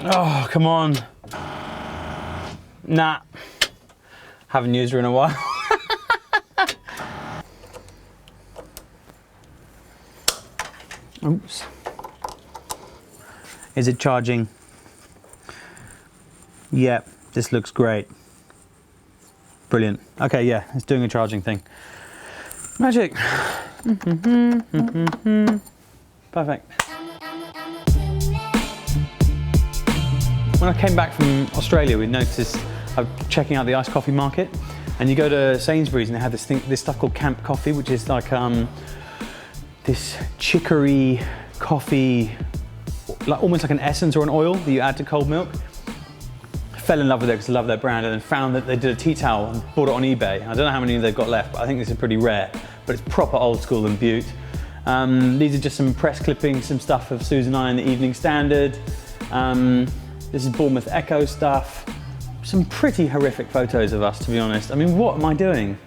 Oh, come on. Nah. Haven't used her in a while. Oops. Is it charging? Yeah, this looks great. Brilliant. Okay, yeah, it's doing a charging thing. Magic. Perfect. When I came back from Australia, we noticed checking out the iced coffee market, and you go to Sainsbury's and they have this stuff called camp coffee, which is like this chicory coffee, almost like an essence or an oil that you add to cold milk. I fell in love with it because I love their brand, and then found that they did a tea towel and bought it on eBay. I don't know how many they've got left, but I think this is pretty rare, but it's proper old school and beaut. These are just some press clippings, some stuff of Susan and I in the Evening Standard. This is Bournemouth Echo stuff. Some pretty horrific photos of us, to be honest. I mean, what am I doing?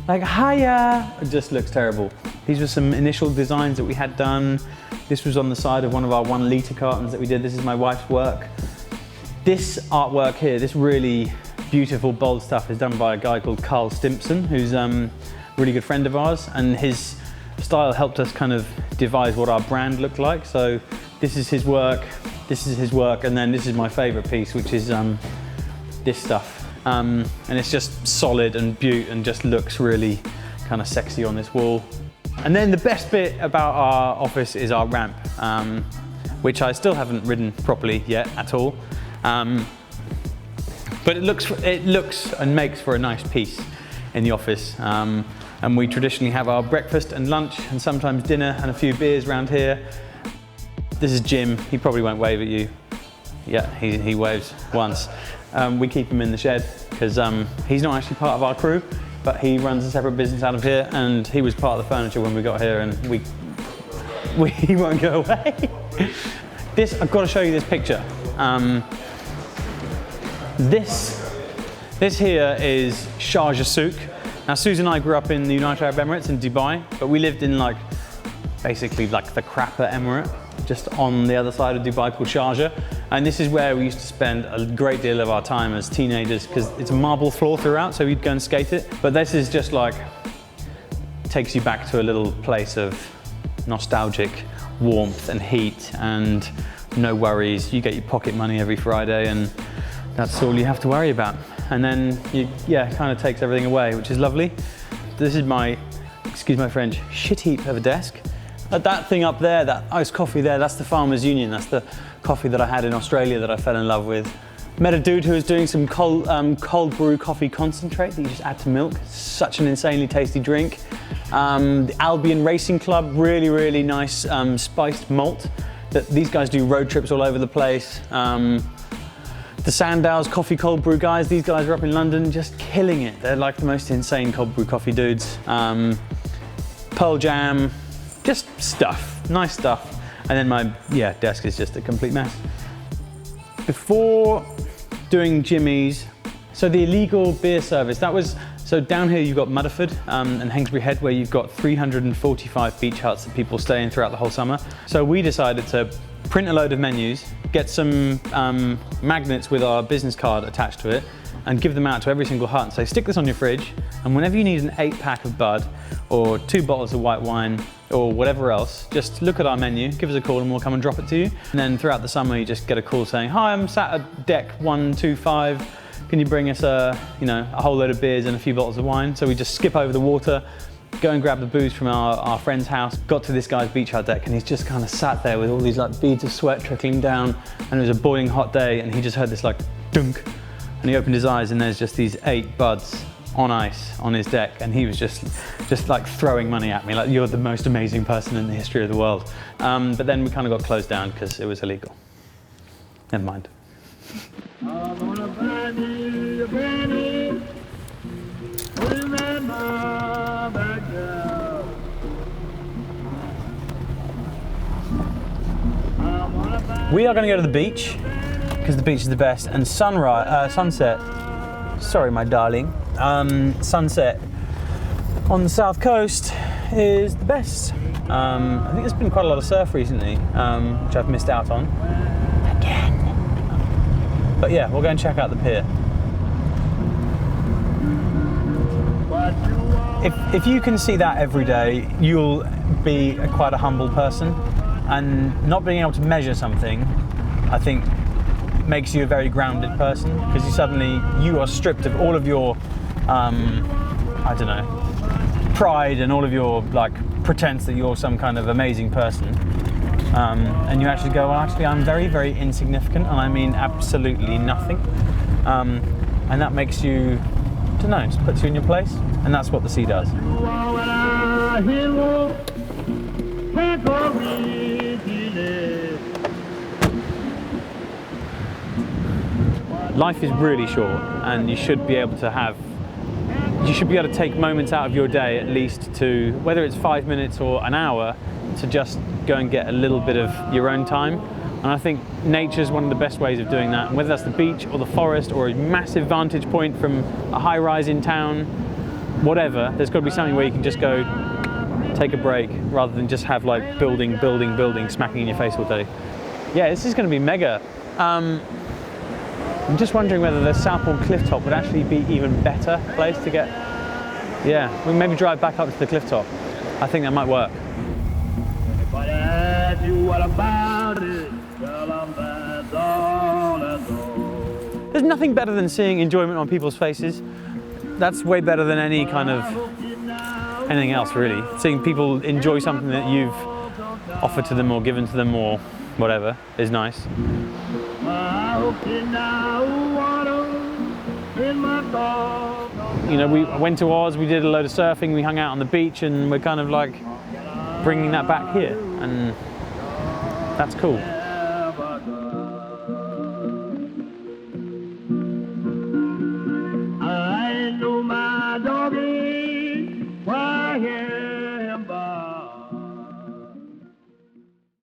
Like, hiya! It just looks terrible. These were some initial designs that we had done. This was on the side of one of our 1 litre cartons that we did. This is my wife's work. This artwork here, this really beautiful, bold stuff is done by a guy called Carl Stimpson, who's a really good friend of ours, and his style helped us kind of devise what our brand looked like. So this is his work, and then this is my favourite piece, which is this stuff. And it's just solid and beaut and just looks really kind of sexy on this wall. And then the best bit about our office is our ramp, which I still haven't ridden properly yet at all. But it looks and makes for a nice piece in the office. And we traditionally have our breakfast and lunch and sometimes dinner and a few beers around here. This is Jim. He probably won't wave at you. Yeah, he waves once. We keep him in the shed because he's not actually part of our crew, but he runs a separate business out of here, and he was part of the furniture when we got here, and he won't go away. I've got to show you this picture. This here is Sharjah Souk. Now, Susan and I grew up in the United Arab Emirates in Dubai, but we lived in basically the crapper emirate, just on the other side of Dubai, called Sharjah. And this is where we used to spend a great deal of our time as teenagers, because it's a marble floor throughout, so we'd go and skate it. But this is just takes you back to a little place of nostalgic warmth and heat and no worries. You get your pocket money every Friday, and that's all you have to worry about. And then it kind of takes everything away, which is lovely. This is my, excuse my French, shit heap of a desk. That thing up there, that iced coffee there, that's the Farmers Union. That's the coffee that I had in Australia that I fell in love with. Met a dude who was doing some cold brew coffee concentrate that you just add to milk. Such an insanely tasty drink. The Albion Racing Club, really, really nice spiced malt. These guys do road trips all over the place. The Sandow's coffee cold brew guys, these guys are up in London just killing it. They're like the most insane cold brew coffee dudes. Pearl Jam, just stuff, nice stuff. And then my desk is just a complete mess. Before doing Jimmy's, so the illegal beer service, so down here you've got Mudderford and Hainsbury Head, where you've got 345 beach huts that people stay in throughout the whole summer. So we decided to print a load of menus, get some magnets with our business card attached to it, and give them out to every single hut and say, stick this on your fridge, and whenever you need an 8-pack of Bud or 2 bottles of white wine or whatever else, just look at our menu, give us a call, and we'll come and drop it to you. And then throughout the summer you just get a call saying, hi, I'm sat at deck 125, can you bring us a whole load of beers and a few bottles of wine? So we just skip over the water, go and grab the booze from our friend's house, got to this guy's beach hut deck, and he's just kind of sat there with all these beads of sweat trickling down, and it was a boiling hot day, and he just heard this dunk, and he opened his eyes, and there's just these 8 buds on ice on his deck, and he was just throwing money at me, you're the most amazing person in the history of the world. But then we kind of got closed down because it was illegal. Never mind. We are going to go to the beach because the beach is the best, and sunset. Sorry, my darling. Sunset on the south coast is the best. I think there's been quite a lot of surf recently, which I've missed out on. Again. But yeah, we'll go and check out the pier. If you can see that every day, you'll be quite a humble person, and not being able to measure something, I think, makes you a very grounded person, because you are stripped of all of your, I don't know, pride and all of your like pretense that you're some kind of amazing person, and you actually go, well, actually, I'm very, very insignificant, and I mean absolutely nothing, and that makes you, I don't know, just puts you in your place. And that's what the sea does. Life is really short, and you should be able to take moments out of your day, at least, to, whether it's 5 minutes or an hour, to just go and get a little bit of your own time. And I think nature is one of the best ways of doing that. And whether that's the beach or the forest or a massive vantage point from a high rise in town, whatever, there's got to be something where you can just go take a break, rather than just have like building smacking in your face all day. Yeah, this is going to be mega. I'm just wondering whether the Southbourne cliff top would actually be even better place to get. Yeah, we'll maybe drive back up to the cliff top. I think that might work. There's nothing better than seeing enjoyment on people's faces. That's way better than any kind of anything else, really. Seeing people enjoy something that you've offered to them or given to them or whatever is nice. You know, we went to Oz, we did a load of surfing, we hung out on the beach, and we're kind of like bringing that back here, and that's cool.